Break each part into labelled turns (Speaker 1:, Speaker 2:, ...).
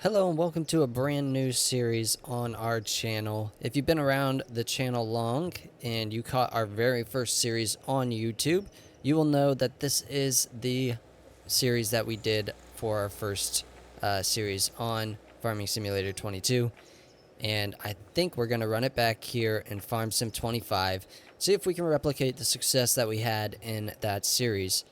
Speaker 1: Hello and welcome to a brand new series on our channel. If you've been around the channel long and you caught our very first series on YouTube, you will know that this is the series that we did for our first series on Farming Simulator 22. And I think we're going to run it back here in Farm Sim 25, see if we can replicate the success that we had in that series.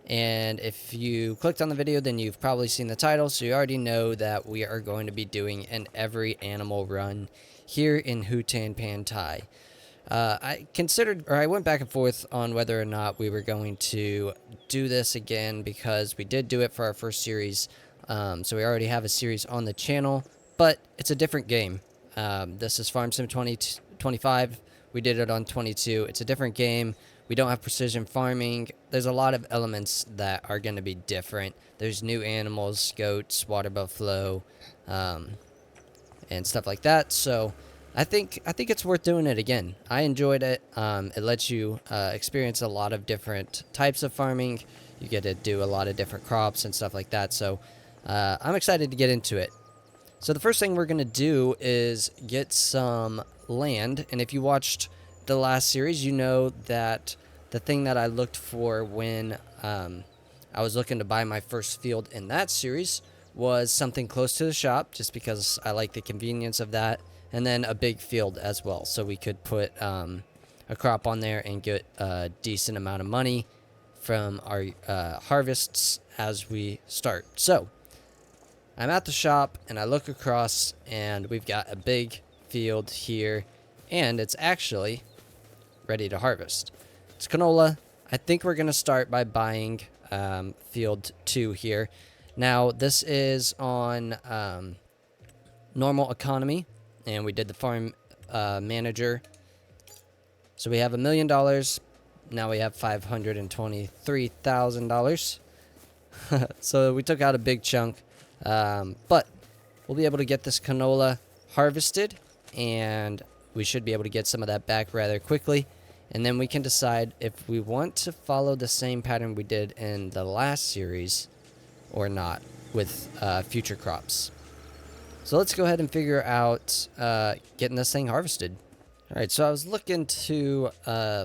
Speaker 1: And if you clicked on the video, then you've probably seen the title, so you already know that we are going to be doing an every animal run here in Hutan Pantai. I went back and forth on whether or not we were going to do this again because we did do it for our first series. So we already have a series on the channel, but it's a different game. This is Farm Sim 25. We did it on 22. It's a different game. We don't have precision farming. There's a lot of elements that are going to be different. There's new animals, goats, water buffalo, and stuff like that. So I think it's worth doing it again. I enjoyed it. It lets you experience a lot of different types of farming. You get to do a lot of different crops and stuff like that. So I'm excited to get into it. So the first thing we're going to do is get some land. And if you watched the last series, you know that the thing that I looked for when I was looking to buy my first field in that series was something close to the shop, just because I like the convenience of that, and then a big field as well, so we could put a crop on there and get a decent amount of money from our harvests as we start. So I'm at the shop and I look across and we've got a big field here, and it's actually ready to harvest. It's canola. I think we're going to start by buying field 2 here. Now, this is on normal economy, and we did the farm manager. So we have $1 million. Now we have $523,000. So we took out a big chunk, but we'll be able to get this canola harvested, and we should be able to get some of that back rather quickly. And then we can decide if we want to follow the same pattern we did in the last series or not with future crops. So let's go ahead and figure out getting this thing harvested. All right, so I was looking to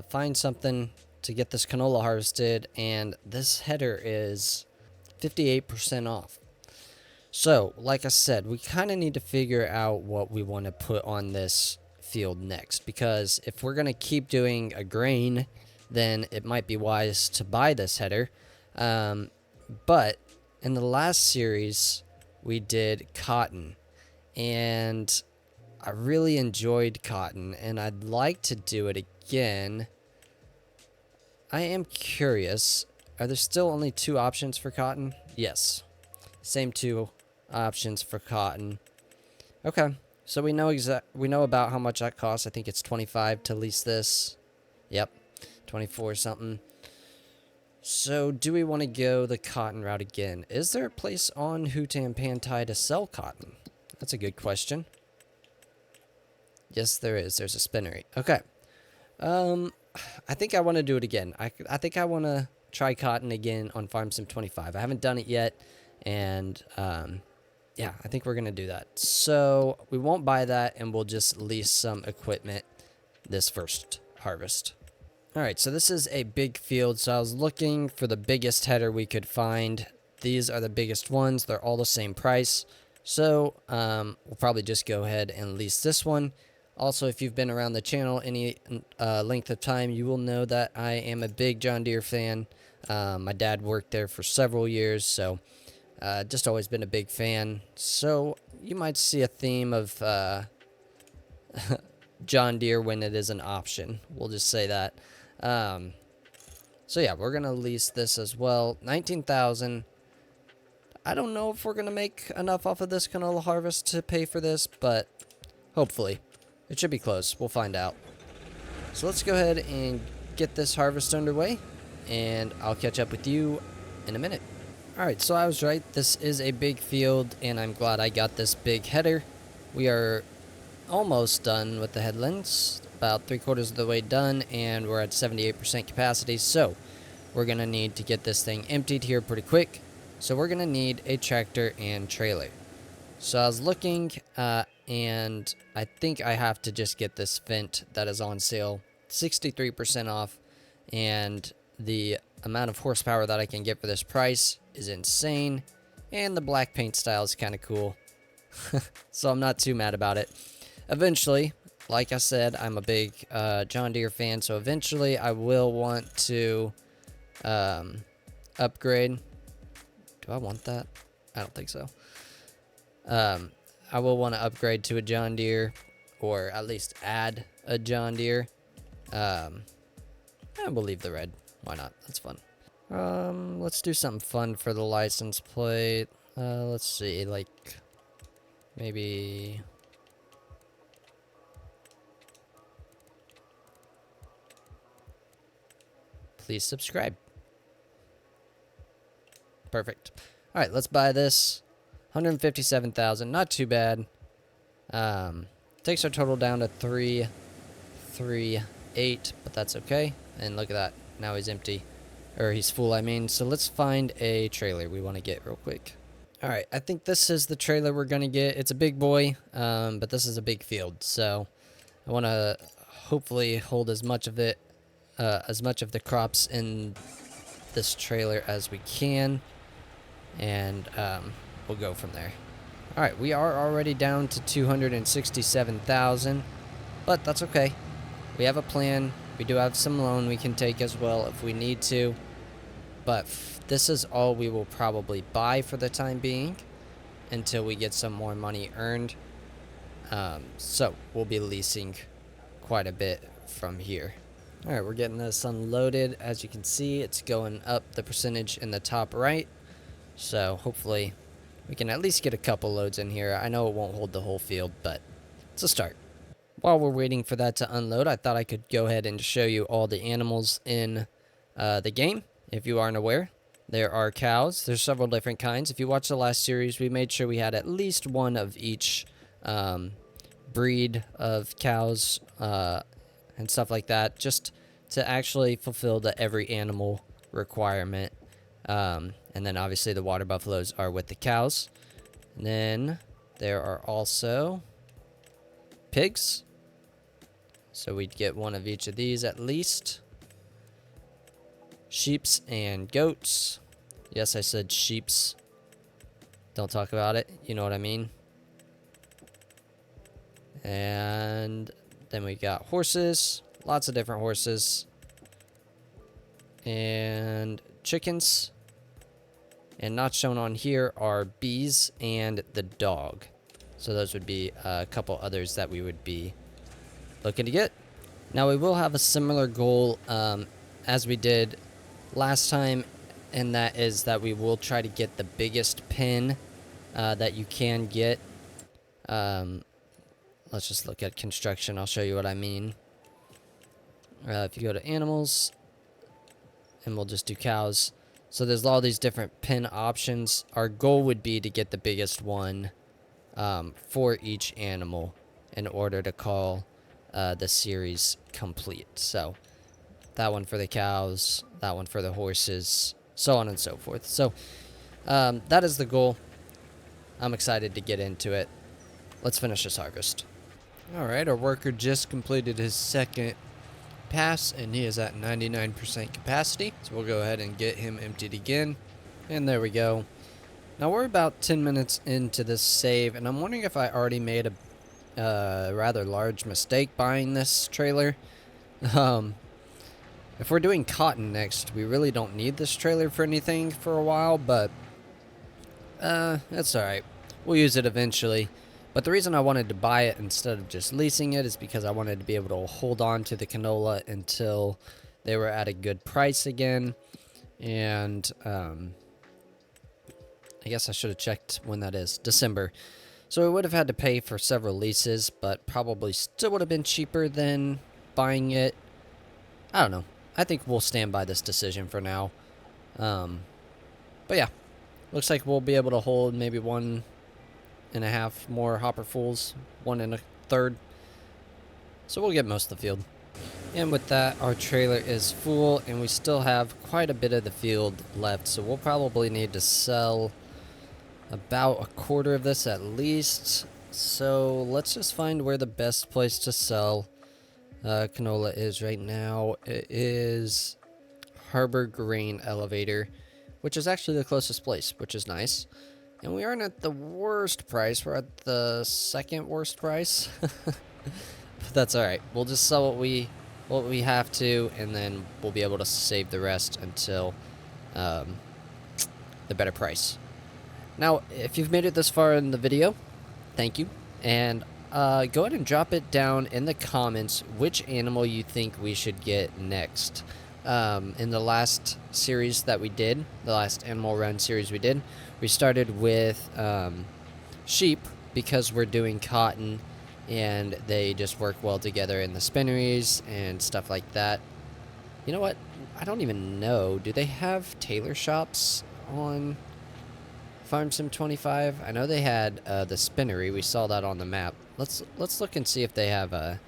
Speaker 1: find something to get this canola harvested, and this header is 58% off. So, like I said, we kind of need to figure out what we want to put on this field next, because if we're going to keep doing a grain, then it might be wise to buy this header. But in the last series, we did cotton, and I really enjoyed cotton, and I'd like to do it again. I am curious, are there still only 2 options for cotton? Yes, same 2 options for cotton. Okay, so we know about how much that costs. I think it's 25 to lease this. Yep, 24 something. So do we want to go the cotton route again? Is there a place on Hutan Pantai to sell cotton? That's a good question. Yes, there is. There's a spinnery. Okay. I think I want to do it again. I think I want to try cotton again on Farm Sim 25. I haven't done it yet, and yeah, I think we're going to do that. So we won't buy that, and we'll just lease some equipment this first harvest. All right, so this is a big field, so I was looking for the biggest header we could find. These are the biggest ones. They're all the same price. So we'll probably just go ahead and lease this one. Also, if you've been around the channel any length of time, you will know that I am a big John Deere fan. My dad worked there for several years, so just always been a big fan. So you might see a theme of John Deere when it is an option. We'll just say that. So yeah, we're gonna lease this as well. 19,000. I don't know if we're gonna make enough off of this canola harvest to pay for this, but hopefully it should be close. We'll find out. So let's go ahead and get this harvest underway, and I'll catch up with you in a minute. Alright, so I was right. This is a big field, and I'm glad I got this big header. We are almost done with the headlands, about 3/4 of the way done, and we're at 78% capacity, so we're going to need to get this thing emptied here pretty quick. So we're going to need a tractor and trailer. So I was looking, and I think I have to just get this Fendt that is on sale, 63% off, and the amount of horsepower that I can get for this price is insane, and the black paint style is kind of cool, so I'm not too mad about it. Eventually, like I said, I'm a big John Deere fan, so eventually I will want to upgrade. Do I want that? I don't think so. I will want to upgrade to a John Deere, or at least add a John Deere. And we'll leave the red. Why not? That's fun. Let's do something fun for the license plate. Let's see, like maybe. Please subscribe. Perfect. All right, let's buy this. 157,000, not too bad. Takes our total down to 338, but that's okay. And look at that. Now he's empty. Or he's full, I mean. So let's find a trailer we want to get real quick. All right, I think this is the trailer we're going to get. It's a big boy, but this is a big field. So I want to hopefully hold as much of it, as much of the crops in this trailer as we can. And we'll go from there. All right, we are already down to 267,000, but that's okay. We have a plan. We do have some loan we can take as well if we need to, but this is all we will probably buy for the time being until we get some more money earned. So we'll be leasing quite a bit from here. All right, we're getting this unloaded. As you can see, it's going up the percentage in the top right. So hopefully we can at least get a couple loads in here. I know it won't hold the whole field, but it's a start. While we're waiting for that to unload, I thought I could go ahead and show you all the animals in the game. If you aren't aware, there are cows. There's several different kinds. If you watched the last series, we made sure we had at least one of each breed of cows and stuff like that, just to actually fulfill the every animal requirement. And then obviously the water buffaloes are with the cows. And then there are also pigs. So we'd get one of each of these at least. Sheeps and goats. Yes, I said sheeps. Don't talk about it. You know what I mean. And then we got horses. Lots of different horses. And chickens. And not shown on here are bees and the dog. So those would be a couple others that we would be looking to get. Now we will have a similar goal as we did last time, and that is that we will try to get the biggest pen that you can get. Let's just look at construction. I'll show you what I mean. If you go to animals, and we'll just do cows. So there's all these different pen options. Our goal would be to get the biggest one for each animal in order to call the series complete. So that one for the cows, that one for the horses, so on and so forth. So that is the goal. I'm excited to get into it. Let's finish this harvest. All right, our worker just completed his second pass, and he is at 99% capacity. So we'll go ahead and get him emptied again. And there we go. Now we're about 10 minutes into this save, and I'm wondering if I already made a rather large mistake buying this trailer. If we're doing cotton next, we really don't need this trailer for anything for a while, but that's alright. We'll use it eventually. But the reason I wanted to buy it instead of just leasing it is because I wanted to be able to hold on to the canola until they were at a good price again. And I guess I should have checked when that is. December. So we would have had to pay for several leases, but probably still would have been cheaper than buying it. I don't know. I think we'll stand by this decision for now. But yeah, looks like we'll be able to hold maybe 1.5 more hopper fulls, 1 1/3. So we'll get most of the field. And with that, our trailer is full, and we still have quite a bit of the field left. So we'll probably need to sell about a quarter of this at least. So let's just find where the best place to sell canola is right now. It is Harbor Grain Elevator, which is actually the closest place, which is nice. And we aren't at the worst price. We're at the second worst price. But that's alright. We'll just sell what we have to, and then we'll be able to save the rest until the better price. Now, if you've made it this far in the video, thank you. And go ahead and drop it down in the comments which animal you think we should get next. In the last series that we did, the last Animal Run series we did, we started with sheep because we're doing cotton and they just work well together in the spinneries and stuff like that. You know what? I don't even know. Do they have tailor shops on Farm Sim 25? I know they had the spinnery. We saw that on the map. Let's look and see if they have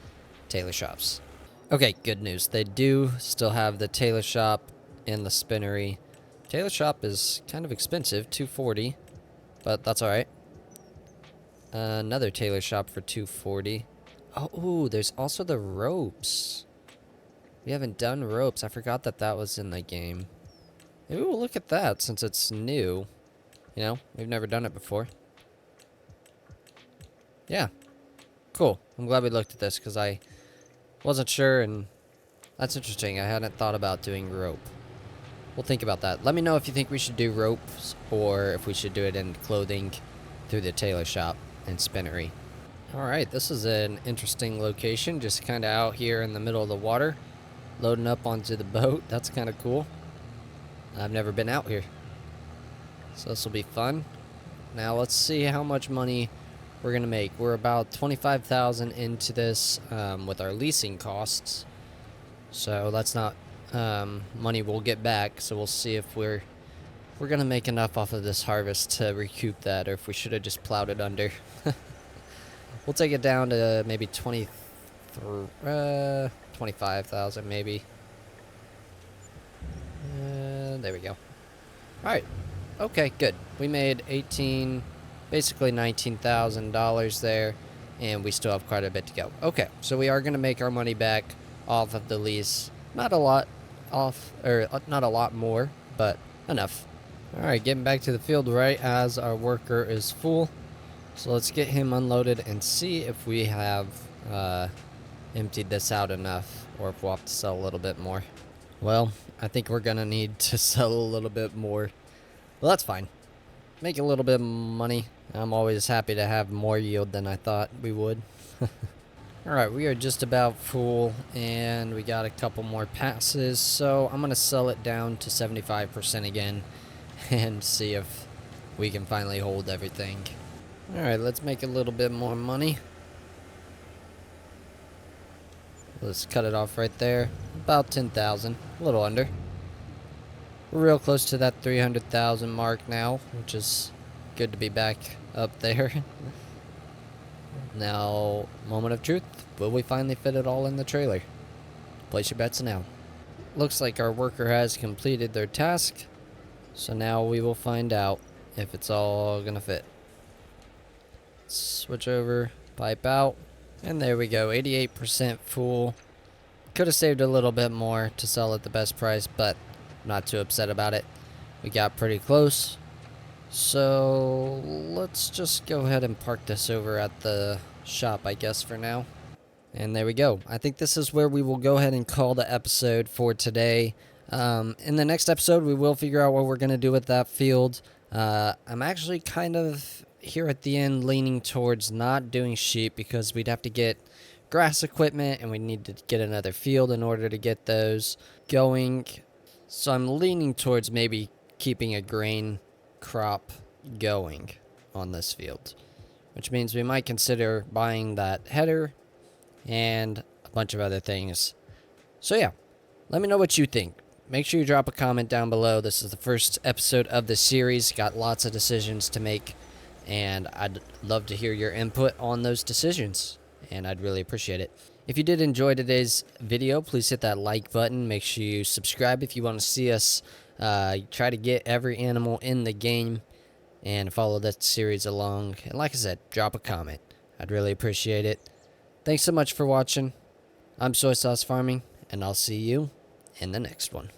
Speaker 1: tailor shops. Okay, good news. They do still have the tailor shop and the spinnery. Tailor shop is kind of expensive, $240, but that's all right. Another tailor shop for $240. Oh, ooh, there's also the ropes. We haven't done ropes. I forgot that that was in the game. Maybe we'll look at that since it's new. You know, we've never done it before. Yeah, cool. I'm glad we looked at this because I wasn't sure, and that's interesting. I hadn't thought about doing rope. We'll think about that. Let me know if you think we should do ropes or if we should do it in clothing through the tailor shop and spinnery. Alright, this is an interesting location, just kind of out here in the middle of the water, loading up onto the boat. That's kind of cool. I've never been out here, so this will be fun. Now let's see how much money we're gonna make. We're about 25,000 into this with our leasing costs, so that's not money we'll get back. So we'll see if we're gonna make enough off of this harvest to recoup that, or if we should have just plowed it under. We'll take it down to maybe 25,000 maybe. There we go. Alright. Okay, good. We made basically $19,000 there, and we still have quite a bit to go. Okay, so we are going to make our money back off of the lease. Not a lot off, or not a lot more, but enough. Alright, getting back to the field right as our worker is full. So let's get him unloaded and see if we have emptied this out enough, or if we'll have to sell a little bit more. Well, I think we're going to need to sell a little bit more. Well, that's fine. Make a little bit of money. I'm always happy to have more yield than I thought we would. Alright, we are just about full, and we got a couple more passes, so I'm going to sell it down to 75% again and see if we can finally hold everything. Alright, let's make a little bit more money. Let's cut it off right there. About 10,000, a little under. We're real close to that 300,000 mark now, which is good to be back up there. Now, moment of truth. Will we finally fit it all in the trailer? Place your bets now. Looks like our worker has completed their task, so now we will find out if it's all gonna fit. Switch over, pipe out, and there we go, 88% full. Could have saved a little bit more to sell at the best price, but not too upset about it. We got pretty close. So let's just go ahead and park this over at the shop, I guess, for now. And there we go. I think this is where we will go ahead and call the episode for today. In the next episode, we will figure out what we're going to do with that field. I'm actually kind of here at the end leaning towards not doing sheep because we'd have to get grass equipment and we need to get another field in order to get those going. So I'm leaning towards maybe keeping a grain crop going on this field, which means we might consider buying that header and a bunch of other things. So yeah, let me know what you think. Make sure you drop a comment down below. This is the first episode of the series. Got lots of decisions to make, and I'd love to hear your input on those decisions, and I'd really appreciate it. If you did enjoy today's video, please hit that like button. Make sure you subscribe if you want to see us try to get every animal in the game. and follow that series along. And like I said, drop a comment. I'd really appreciate it. Thanks so much for watching. I'm Soy Sauce Farming, and I'll see you in the next one.